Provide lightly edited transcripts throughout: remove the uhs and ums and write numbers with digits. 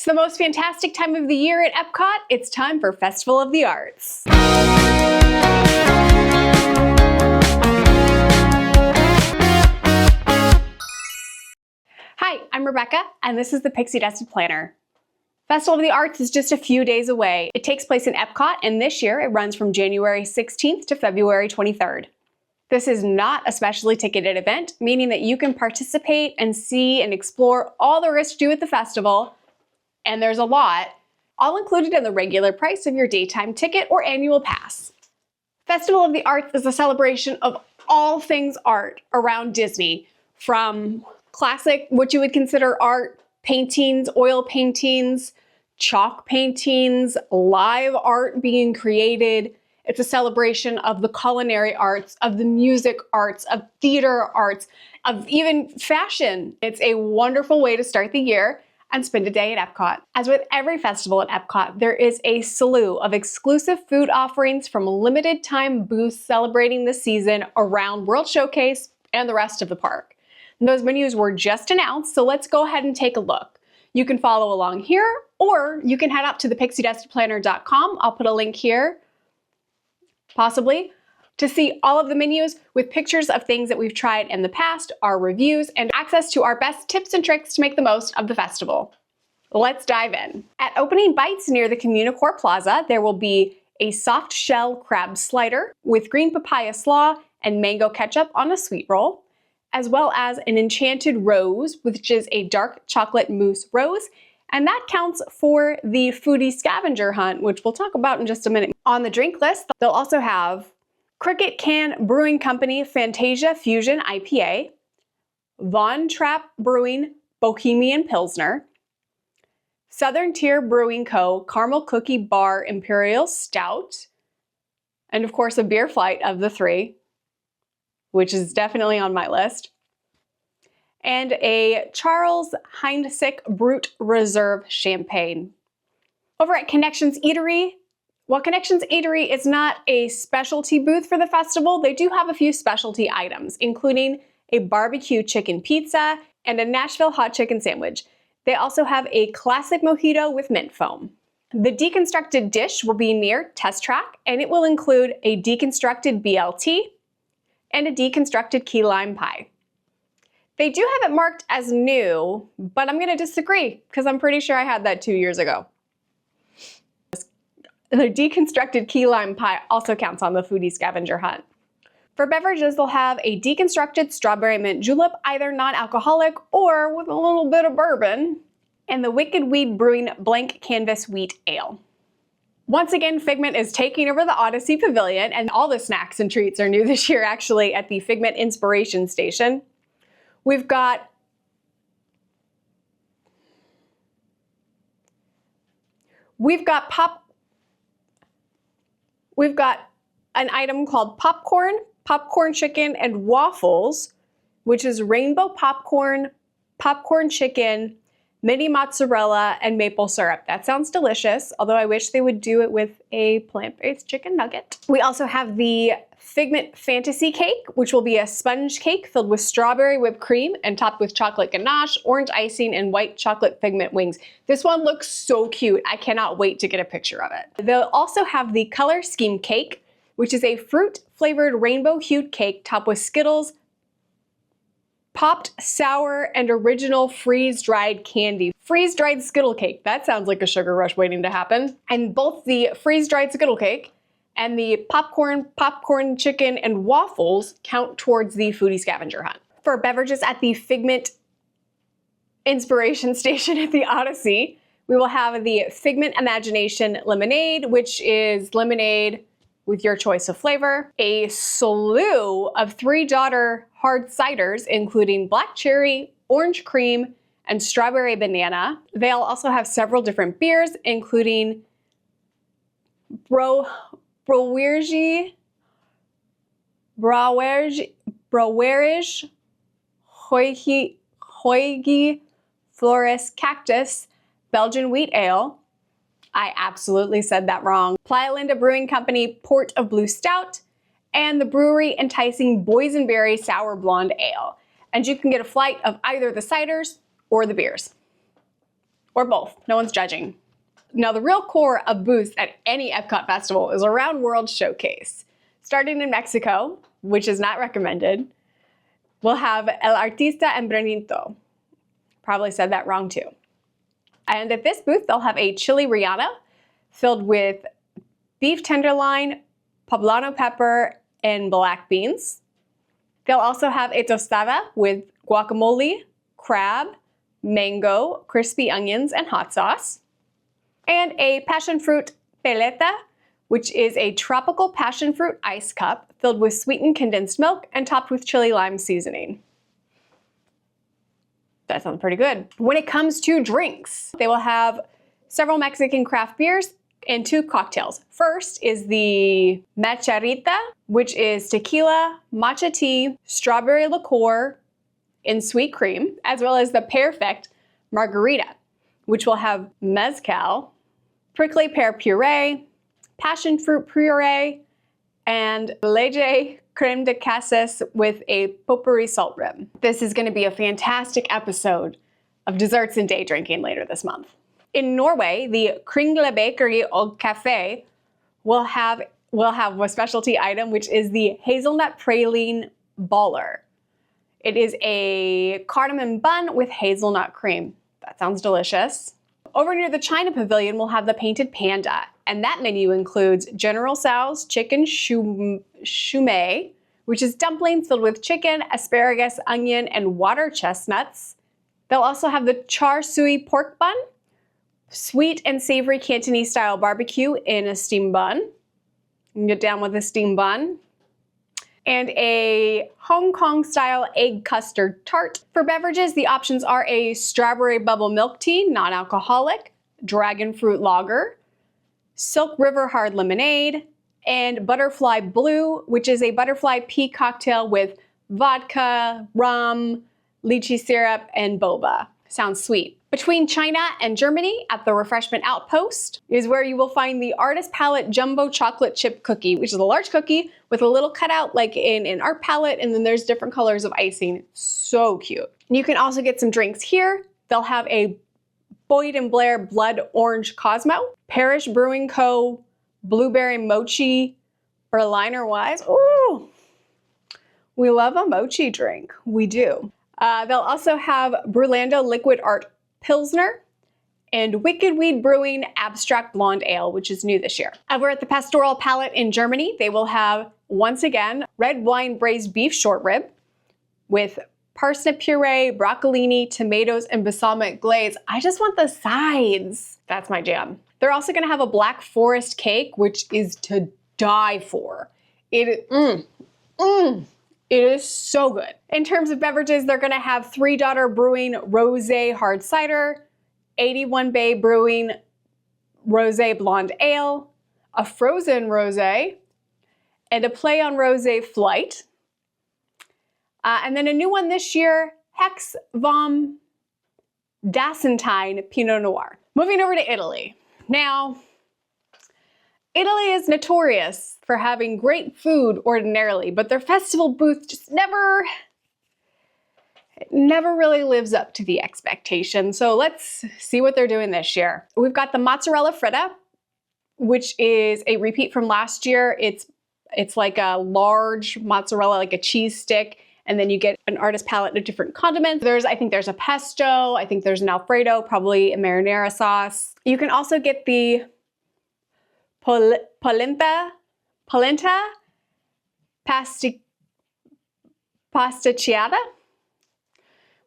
the most fantastic time of the year at Epcot. It's time for Festival of the Arts. Hi, I'm Rebecca, and this is the Pixie Dusted Planner. Festival of the Arts is just a few days away. It takes place in Epcot, and this year it runs from January 16th to February 23rd. This is not a specially ticketed event, meaning that you can participate and see and explore all there is to do at the festival, and there's a lot, all included in the regular price of your daytime ticket or annual pass. Festival of the Arts is a celebration of all things art around Disney, from classic, what you would consider art, paintings, oil paintings, chalk paintings, live art being created. It's a celebration of the culinary arts, of the music arts, of theater arts, of even fashion. It's a wonderful way to start the year and spend a day at Epcot. As with every festival at Epcot, there is a slew of exclusive food offerings from limited time booths celebrating the season around World Showcase and the rest of the park. And those menus were just announced, so let's go ahead and take a look. You can follow along here, or you can head up to thepixiedustedplanner.com. I'll put a link here, possibly, to see all of the menus with pictures of things that we've tried in the past, our reviews, and access to our best tips and tricks to make the most of the festival. Let's dive in. At Opening Bites near the Communicore Plaza, there will be a soft shell crab slider with green papaya slaw and mango ketchup on a sweet roll, as well as an enchanted rose, which is a dark chocolate mousse rose, and that counts for the foodie scavenger hunt, which we'll talk about in just a minute. On the drink list, they'll also have Cricket Can Brewing Company Fantasia Fusion IPA, Von Trapp Brewing Bohemian Pilsner, Southern Tier Brewing Co. Caramel Cookie Bar Imperial Stout, and of course a beer flight of the three, which is definitely on my list, and a Charles Heinsick Brut Reserve Champagne. Over at Connections Eatery, while Connections Eatery is not a specialty booth for the festival, they do have a few specialty items, including a barbecue chicken pizza and a Nashville hot chicken sandwich. They also have a classic mojito with mint foam. The Deconstructed Dish will be near Test Track, and it will include a deconstructed BLT and a deconstructed key lime pie. They do have it marked as new, but I'm gonna disagree because I'm pretty sure I had that 2 years ago. The deconstructed key lime pie also counts on the foodie scavenger hunt. For beverages, they'll have a deconstructed strawberry mint julep, either non-alcoholic or with a little bit of bourbon, and the Wicked Weed Brewing Blank Canvas Wheat Ale. Once again, Figment is taking over the Odyssey Pavilion, and all the snacks and treats are new this year actually at the Figment Inspiration Station. We've got an item called popcorn chicken and waffles, which is rainbow popcorn chicken, mini mozzarella, and maple syrup. That sounds delicious, although I wish they would do it with a plant-based chicken nugget. We also have the Figment Fantasy Cake, which will be a sponge cake filled with strawberry whipped cream and topped with chocolate ganache, orange icing, and white chocolate Figment wings. This one looks so cute. I cannot wait to get a picture of it. They'll also have the Color Scheme Cake, which is a fruit-flavored rainbow-hued cake topped with Skittles, popped sour, and original freeze-dried candy. Freeze-dried Skittle cake. That sounds like a sugar rush waiting to happen. And both the freeze-dried Skittle cake and the popcorn chicken, and waffles count towards the foodie scavenger hunt. For beverages at the Figment Inspiration Station at the Odyssey, we will have the Figment Imagination Lemonade, which is lemonade with your choice of flavor, a slew of 3 daughter hard ciders, including black cherry, orange cream, and strawberry banana. They'll also have several different beers, including Brouwerige, Hoigi, Flores Cactus, Belgian Wheat Ale. I absolutely said that wrong. Playa Linda Brewing Company Port of Blue Stout, and the brewery enticing Boysenberry Sour Blonde Ale. And you can get a flight of either the ciders or the beers. or both. No one's judging. Now, the real core of booths at any Epcot festival is around World Showcase. Starting in Mexico, which is not recommended, we'll have El Artista Embranito. Probably said that wrong too. And at this booth, they'll have a chili rellena filled with beef tenderloin, poblano pepper, and black beans. They'll also have a tostada with guacamole, crab, mango, crispy onions, and hot sauce. And a passion fruit peleta, which is a tropical passion fruit ice cup filled with sweetened condensed milk and topped with chili lime seasoning. That sounds pretty good. When it comes to drinks, they will have several Mexican craft beers and 2 cocktails. First is the Macharita, which is tequila, matcha tea, strawberry liqueur, and sweet cream, as well as the Perfect Margarita, which will have mezcal, prickly pear puree, passion fruit puree, and leche creme de casas with a potpourri salt rim. This is going to be a fantastic episode of desserts and day drinking later this month. In Norway, the Kringle Bakery og Cafe will have a specialty item, which is the hazelnut praline baller. It is a cardamom bun with hazelnut cream. That sounds delicious. Over near the China Pavilion, we'll have the Painted Panda, and that menu includes General Tso's chicken shumai, which is dumplings filled with chicken, asparagus, onion, and water chestnuts. They'll also have the char siu pork bun, sweet and savory Cantonese style barbecue in a steamed bun. You can get down with a steamed bun. And a Hong Kong style egg custard tart. For beverages, the options are a strawberry bubble milk tea, non-alcoholic, dragon fruit lager, Silk River hard lemonade, and butterfly blue, which is a butterfly pea cocktail with vodka, rum, lychee syrup, and boba. Sounds sweet. Between China and Germany at the Refreshment Outpost is where you will find the Artist Palette Jumbo Chocolate Chip Cookie, which is a large cookie with a little cutout like in an art palette, and then there's different colors of icing. So cute. And you can also get some drinks here. They'll have a Boyd and Blair Blood Orange Cosmo, Parish Brewing Co. Blueberry Mochi Berliner Weiss. Ooh, we love a mochi drink. We do. They'll also have Brulando Liquid Art Pilsner and Wicked Weed Brewing Abstract Blonde Ale, which is new this year. Over at the Pastoral Palette in Germany, they will have, once again, red wine braised beef short rib with parsnip puree, broccolini, tomatoes, and balsamic glaze. I just want the sides. That's my jam. They're also gonna have a Black Forest cake, which is to die for. It is so good. In terms of beverages, they're gonna have Three Daughter Brewing Rosé Hard Cider, 81 Bay Brewing Rosé Blonde Ale, a Frozen Rosé, and a Play on Rosé Flight. And then a new one this year, Hex vom Dassentine Pinot Noir. Moving over to Italy. Now, Italy is notorious for having great food ordinarily, but their festival booth just never really lives up to the expectation. So let's see what they're doing this year. We've got the mozzarella fritta, which is a repeat from last year. It's like a large mozzarella, like a cheese stick, and then you get an artist palette of different condiments. I think there's a pesto, I think there's an Alfredo, probably a marinara sauce. You can also get the polenta pasticciata,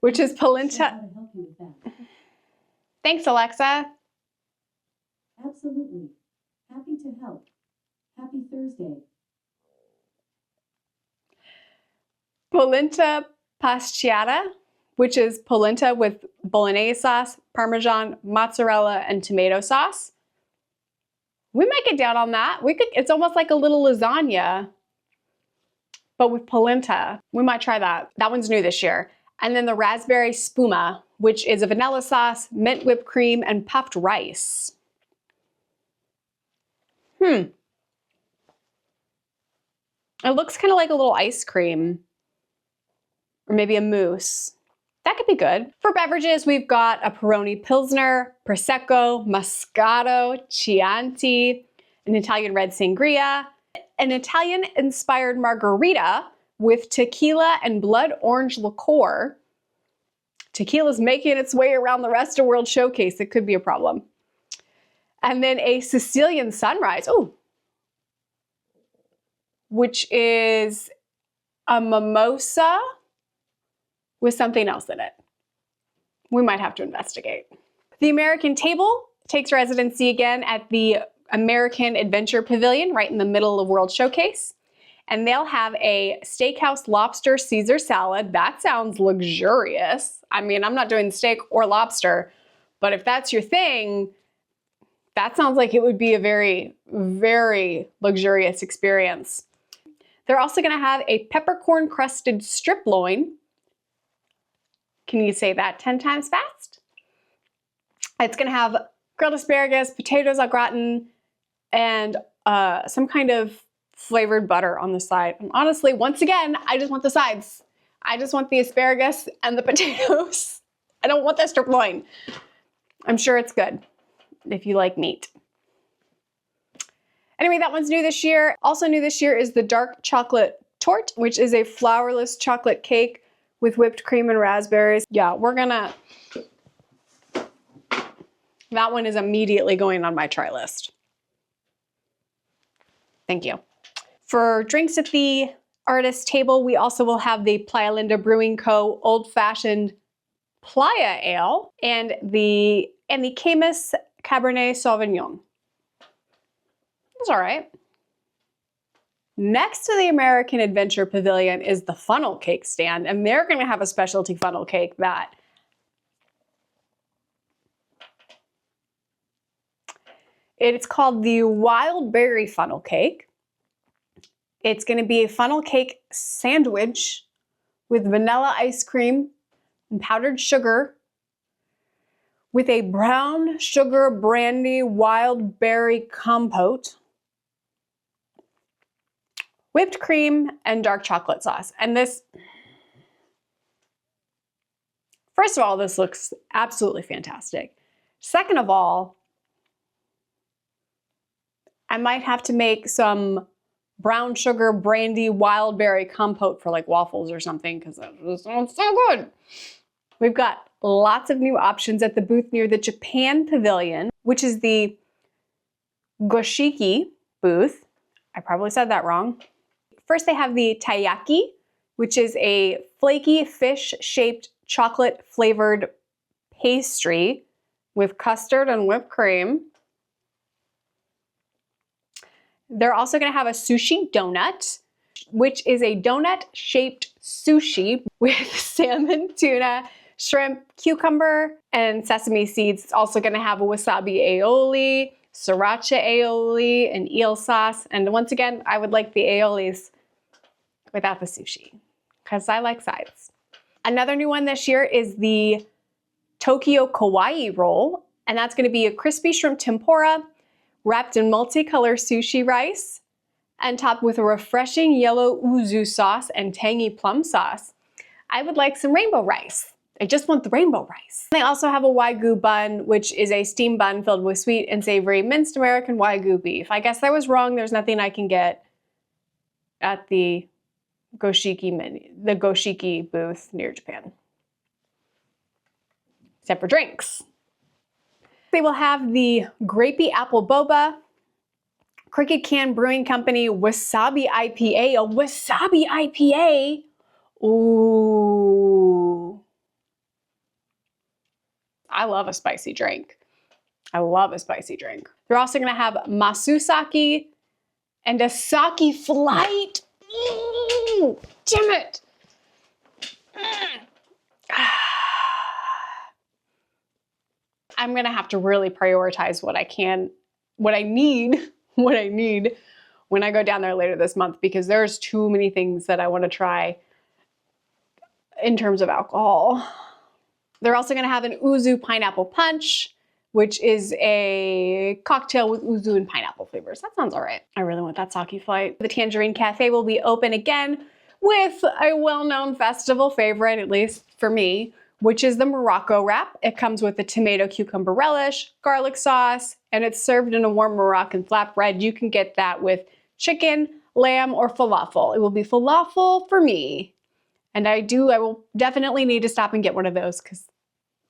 which is polenta. Thanks, Alexa. Absolutely. Happy to help. Happy Thursday. Polenta pasticciata, which is polenta with bolognese sauce, parmesan, mozzarella, and tomato sauce. We might get down on that. It's almost like a little lasagna, but with polenta. We might try that. That one's new this year. And then the raspberry spuma, which is a vanilla sauce, mint whipped cream, and puffed rice. It looks kind of like a little ice cream. Or maybe a mousse. That could be good. For beverages, we've got a Peroni Pilsner, Prosecco, Moscato, Chianti, an Italian red sangria, an Italian-inspired margarita with tequila and blood orange liqueur. Tequila's making its way around the rest of World Showcase. It could be a problem. And then a Sicilian sunrise, which is a mimosa with something else in it. We might have to investigate. The American table takes residency again at the American Adventure Pavilion right in the middle of World Showcase. And they'll have a steakhouse lobster Caesar salad. That sounds luxurious. I mean, I'm not doing steak or lobster, but if that's your thing, that sounds like it would be a very, very luxurious experience. They're also gonna have a peppercorn crusted strip loin. Can you say that 10 times fast? It's gonna have grilled asparagus, potatoes au gratin, and some kind of flavored butter on the side. And honestly, once again, I just want the sides. I just want the asparagus and the potatoes. I don't want the strip loin. I'm sure it's good if you like meat. Anyway, that one's new this year. Also new this year is the dark chocolate torte, which is a flourless chocolate cake with whipped cream and raspberries. Yeah, that one is immediately going on my try list. Thank you. For drinks at the artist table, we also will have the Playa Linda Brewing Co. Old Fashioned Playa Ale and the Camus Cabernet Sauvignon. It's all right. Next to the American Adventure Pavilion is the funnel cake stand, and they're going to have a specialty funnel cake that it's called the Wild Berry Funnel Cake. It's going to be a funnel cake sandwich with vanilla ice cream and powdered sugar with a brown sugar brandy wild berry compote, whipped cream, and dark chocolate sauce. And this, first of all, this looks absolutely fantastic. Second of all, I might have to make some brown sugar brandy wild berry compote for like waffles or something because that just sounds so good. We've got lots of new options at the booth near the Japan Pavilion, which is the Goshiki booth. I probably said that wrong. First, they have the taiyaki, which is a flaky fish-shaped chocolate-flavored pastry with custard and whipped cream. They're also going to have a sushi donut, which is a donut-shaped sushi with salmon, tuna, shrimp, cucumber, and sesame seeds. It's also going to have a wasabi aioli, sriracha aioli, and eel sauce. And once again, I would like the aiolis without the sushi because I like sides. Another new one this year is the Tokyo Kawaii roll, and that's going to be a crispy shrimp tempura wrapped in multicolor sushi rice and topped with a refreshing yellow yuzu sauce and tangy plum sauce. I would like some rainbow rice. I just want the rainbow rice. They also have a Wagyu bun, which is a steamed bun filled with sweet and savory minced American Wagyu beef. I guess I was wrong. There's nothing I can get at the Goshiki booth near Japan, except for drinks. They will have the grapey apple boba, Cricket Can Brewing Company Wasabi IPA, a Wasabi IPA. Ooh. I love a spicy drink. I love a spicy drink. They're also gonna have Masu Sake and a sake flight. Ooh, damn it. I'm gonna have to really prioritize what I need when I go down there later this month because there's too many things that I want to try in terms of alcohol. They're also gonna have an Uzu pineapple punch, which is a cocktail with Uzu and pineapple flavors. That sounds all right. I really want that sake flight. The Tangerine Cafe will be open again with a well-known festival favorite, at least for me, which is the Morocco wrap. It comes with a tomato cucumber relish, garlic sauce, and it's served in a warm Moroccan flatbread. You can get that with chicken, lamb, or falafel. It will be falafel for me. And I will definitely need to stop and get one of those because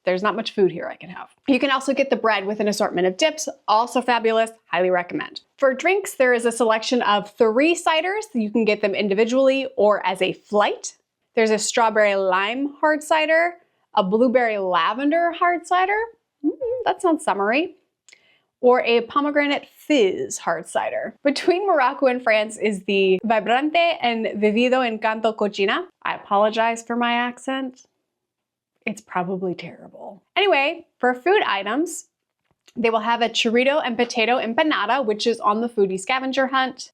there's not much food here I can have. You can also get the bread with an assortment of dips, also fabulous, highly recommend. For drinks, there is a selection of 3 ciders. You can get them individually or as a flight. There's a strawberry lime hard cider, a blueberry lavender hard cider, that sounds summery, or a pomegranate fizz hard cider. Between Morocco and France is the Vibrante Vido Encanto Cocina. I apologize for my accent. It's probably terrible. Anyway, for food items, they will have a chorrito and potato empanada, which is on the foodie scavenger hunt.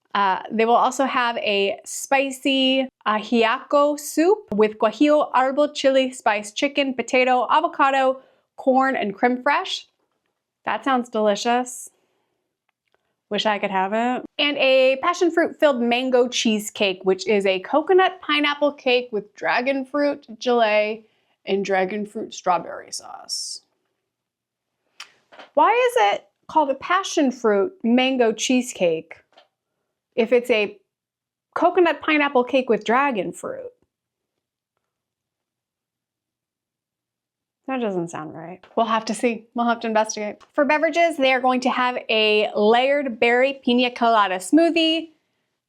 They will also have a spicy ajiaco soup with guajillo, árbol, chili, spiced chicken, potato, avocado, corn, and creme fraiche. That sounds delicious. Wish I could have it. And a passion fruit filled mango cheesecake, which is a coconut pineapple cake with dragon fruit gelée and dragon fruit strawberry sauce. Why is it called a passion fruit mango cheesecake if it's a coconut pineapple cake with dragon fruit? That doesn't sound right. We'll have to see. We'll have to investigate. For beverages, they are going to have a layered berry pina colada smoothie,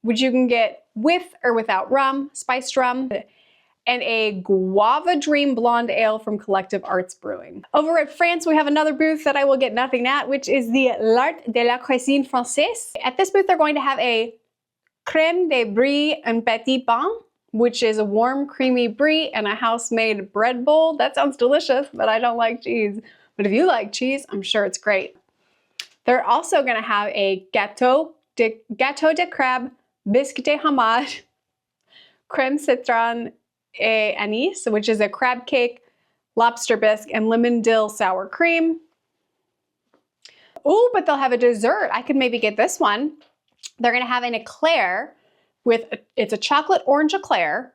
which you can get with or without rum, spiced rum, and a Guava Dream Blonde Ale from Collective Arts Brewing. Over at France, we have another booth that I will get nothing at, which is the L'Art de la Cuisine Française. At this booth, they're going to have a crème de brie and petit pain, which is a warm, creamy brie and a house-made bread bowl. That sounds delicious, but I don't like cheese. But if you like cheese, I'm sure it's great. They're also gonna have a gâteau de crab, biscuit de hamad, crème citron et anis, which is a crab cake, lobster bisque, and lemon dill sour cream. Oh, but they'll have a dessert. I could maybe get this one. They're gonna have an eclair it's a chocolate orange eclair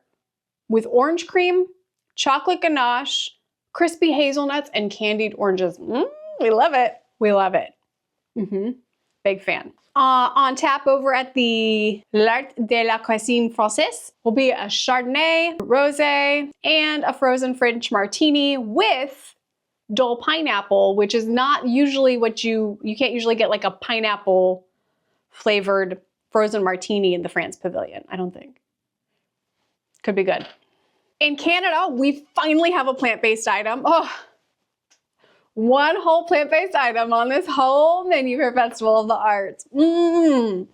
with orange cream, chocolate ganache, crispy hazelnuts, and candied oranges. We love it. We love it. Big fan. On tap over at the L'Art de la Cuisine Française will be a Chardonnay, rosé, and a frozen French martini with Dole pineapple, which is not usually what you can't usually get like a pineapple flavored frozen martini in the France Pavilion, I don't think. Could be good. In Canada, we finally have a plant-based item. Oh, one whole plant-based item on this whole menu for Festival of the Arts. The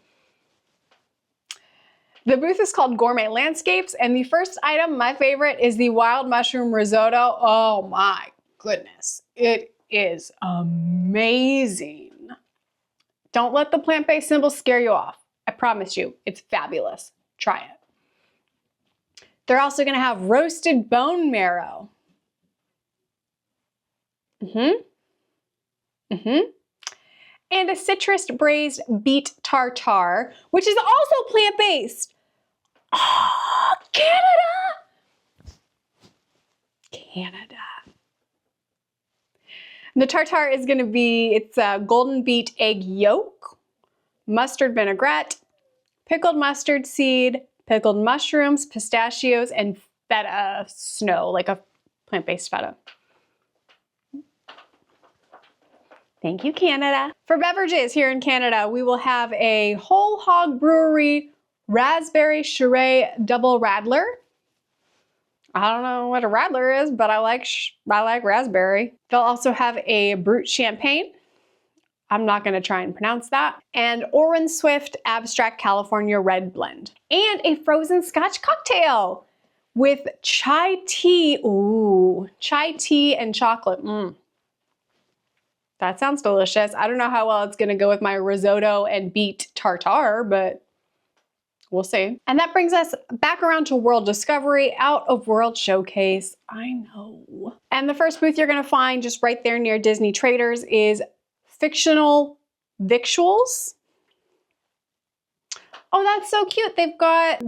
booth is called Gourmet Landscapes, and the first item, my favorite, is the wild mushroom risotto. Oh my goodness, it is amazing. Don't let the plant-based symbols scare you off. I promise you, it's fabulous. Try it. They're also gonna have roasted bone marrow. And a citrus braised beet tartare, which is also plant-based. Oh, Canada! Canada. And the tartare is gonna be, it's a golden beet egg yolk, mustard vinaigrette, pickled mustard seed, pickled mushrooms, pistachios, and feta snow, like a plant-based feta. Thank you, Canada. For beverages here in Canada, we will have a Whole Hog Brewery Raspberry Shiraz Double Radler. I don't know what a Radler is, but I like raspberry. They'll also have a Brut Champagne. I'm not gonna try and pronounce that. And Orin Swift Abstract California Red Blend. And a frozen Scotch cocktail with chai tea. Ooh, chai tea and chocolate. That sounds delicious. I don't know how well it's gonna go with my risotto and beet tartare, but we'll see. And that brings us back around to World Discovery, out of World Showcase. I know. And the first booth you're gonna find just right there near Disney Traders is Fictional Victuals. Oh, that's so cute. They've got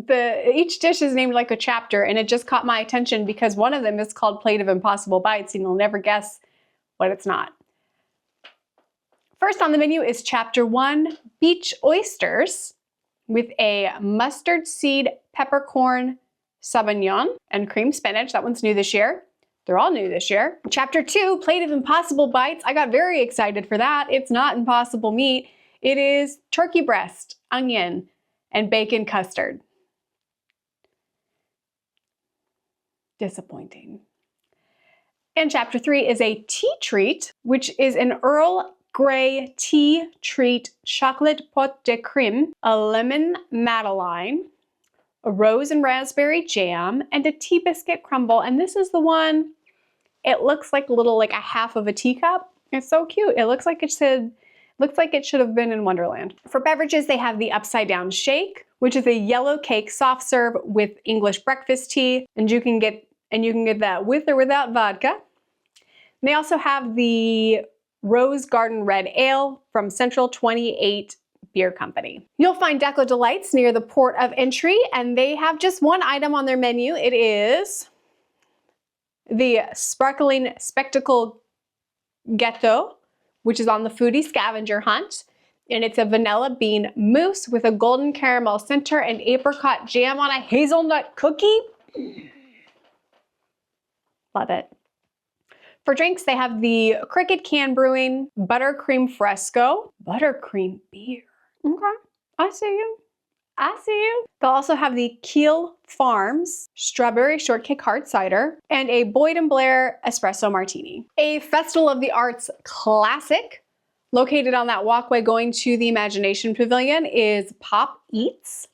each dish is named like a chapter, and it just caught my attention because one of them is called Plate of Impossible Bites, and you'll never guess what it's not. First on the menu is Chapter 1, Beach Oysters, with a mustard seed peppercorn sauvignon and cream spinach. That one's new this year. They're all new this year. Chapter 2, Plate of Impossible Bites. I got very excited for that. It's not impossible meat. It is turkey breast, onion, and bacon custard. Disappointing. And Chapter 3 is a tea treat, which is an Earl Grey tea treat, chocolate pot de creme, a lemon madeleine, a rose and raspberry jam, and a tea biscuit crumble. And this is the one, it looks like a half of a teacup. It's so cute. It looks like it should have been in Wonderland. For beverages, they have the Upside Down Shake, which is a yellow cake soft serve with English breakfast tea, and you can get that with or without vodka. And they also have the Rose Garden Red Ale from Central 28 Beer Company. You'll find Deco Delights near the port of entry, and they have just one item on their menu. It is the Sparkling Spectacle Gâteau, which is on the foodie scavenger hunt. And it's a vanilla bean mousse with a golden caramel center and apricot jam on a hazelnut cookie. Love it. For drinks, they have the Cricket Can Brewing Buttercream Fresco, buttercream beer. Okay, I see you. I see you. They'll also have the Keel Farms Strawberry Shortcake Hard Cider and a Boyd & Blair Espresso Martini. A Festival of the Arts classic located on that walkway going to the Imagination Pavilion is Pop Eats.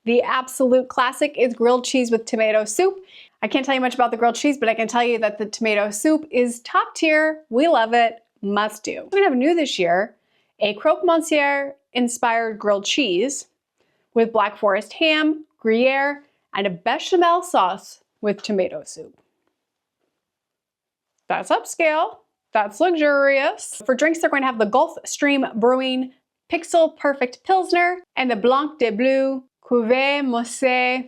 The absolute classic is grilled cheese with tomato soup. I can't tell you much about the grilled cheese, but I can tell you that the tomato soup is top tier. We love it. Must do. We're gonna have new this year, a Croque Monsieur inspired grilled cheese with Black Forest ham, Gruyere, and a bechamel sauce with tomato soup. That's upscale. That's luxurious. For drinks, they're going to have the Gulfstream Brewing Pixel Perfect Pilsner and the Blanc de Bleu Cuvée Moussée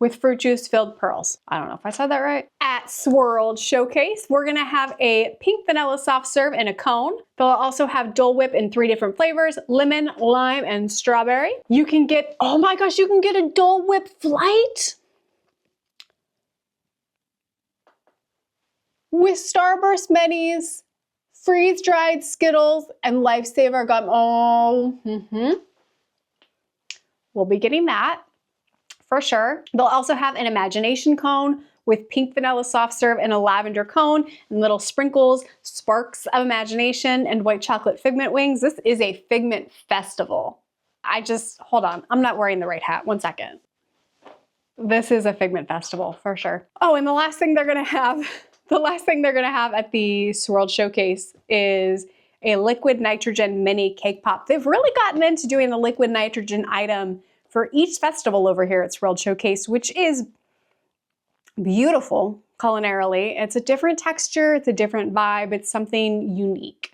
with fruit juice filled pearls. I don't know if I said that right. At Swirled Showcase, we're gonna have a pink vanilla soft serve in a cone. They'll also have Dole Whip in 3 different flavors, lemon, lime, and strawberry. You can get, oh my gosh, you can get a Dole Whip flight with Starburst minis, freeze-dried Skittles, and Lifesaver gum. Oh, we'll be getting that. For sure. They'll also have an imagination cone with pink vanilla soft serve and a lavender cone and little sprinkles, sparks of imagination, and white chocolate figment wings. This is a figment festival. Hold on, I'm not wearing the right hat. One second. This is a figment festival for sure. Oh, and the last thing they're gonna have at the Swirled Showcase is a liquid nitrogen mini cake pop. They've really gotten into doing the liquid nitrogen item for each festival over here at Swirled Showcase, which is beautiful culinarily. It's a different texture, it's a different vibe, it's something unique.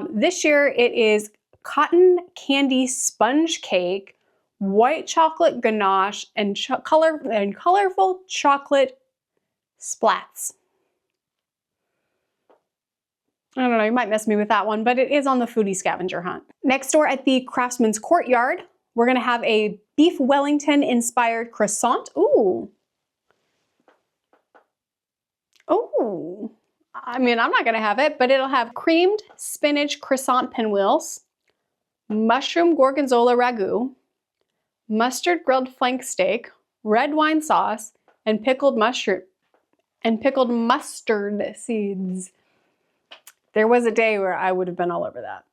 This year it is cotton candy sponge cake, white chocolate ganache, and colorful chocolate splats. I don't know, you might miss me with that one, but it is on the foodie scavenger hunt. Next door at the Craftsman's Courtyard, we're gonna have a beef Wellington inspired croissant. Ooh. Ooh. I mean, I'm not gonna have it, but it'll have creamed spinach croissant pinwheels, mushroom gorgonzola ragu, mustard grilled flank steak, red wine sauce, and pickled mustard seeds. There was a day where I would have been all over that.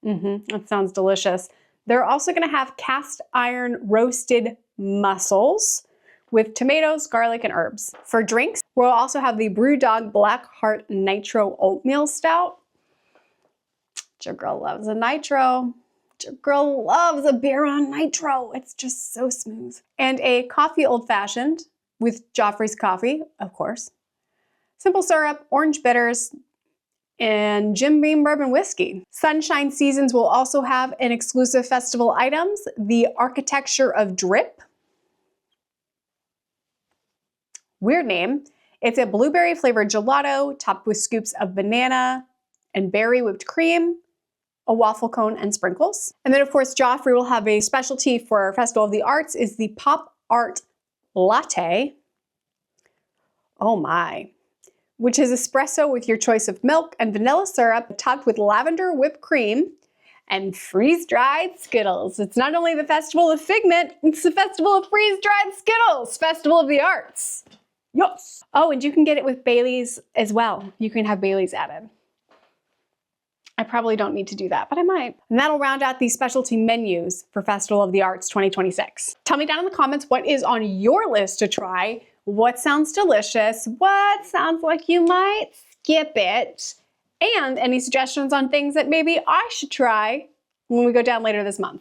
That sounds delicious. They're also gonna have cast iron roasted mussels with tomatoes, garlic, and herbs. For drinks, we'll also have the Brewdog Black Heart Nitro Oatmeal Stout. Your girl loves a nitro. Your girl loves a beer on nitro. It's just so smooth. And a coffee old fashioned with Joffrey's coffee, of course. Simple syrup, orange bitters, and Jim Beam Bourbon Whiskey. Sunshine Seasons will also have an exclusive festival items, the Architecture of Drip. Weird name. It's a blueberry flavored gelato topped with scoops of banana and berry whipped cream, a waffle cone, and sprinkles. And then of course, Joffrey will have a specialty for Festival of the Arts is the Pop Art Latte. Oh my. Which is espresso with your choice of milk and vanilla syrup topped with lavender whipped cream and freeze-dried Skittles. It's not only the Festival of Figment, it's the Festival of Freeze-Dried Skittles, Festival of the Arts. Yes. Oh, and you can get it with Bailey's as well. You can have Bailey's added. I probably don't need to do that, but I might. And that'll round out the specialty menus for Festival of the Arts 2026. Tell me down in the comments what is on your list to try. What sounds delicious? What sounds like you might skip it? And any suggestions on things that maybe I should try when we go down later this month.